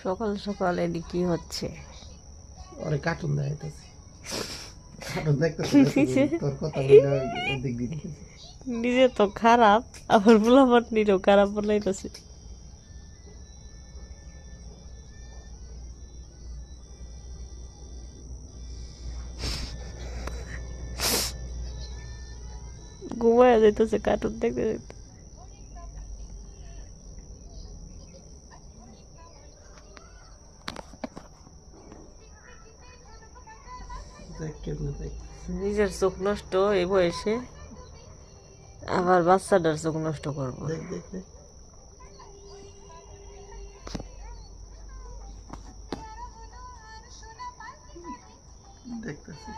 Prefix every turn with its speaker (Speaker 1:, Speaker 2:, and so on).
Speaker 1: সকাল সকাল এদিকে কি হচ্ছে?
Speaker 2: ওরে কার্টুন দেখাইতেছি, কার্টুন দেখতেছি, তোর কথা বলে ওদিক দিতেছি।
Speaker 1: নিজে তো খারাপ, আবার পোলাপান নিরও খারাপ বানাইতেছে। ঘুমায় যাইতেছে কার্টুন দেখতে দেখতে।
Speaker 2: দেখ কেমনে দেখ,
Speaker 1: নিজের চোখ নষ্ট এই বয়সে, আবার বাচ্চাটার চোখ নষ্ট করবো।
Speaker 2: দেখ দেখ দেখ দেখতেছি।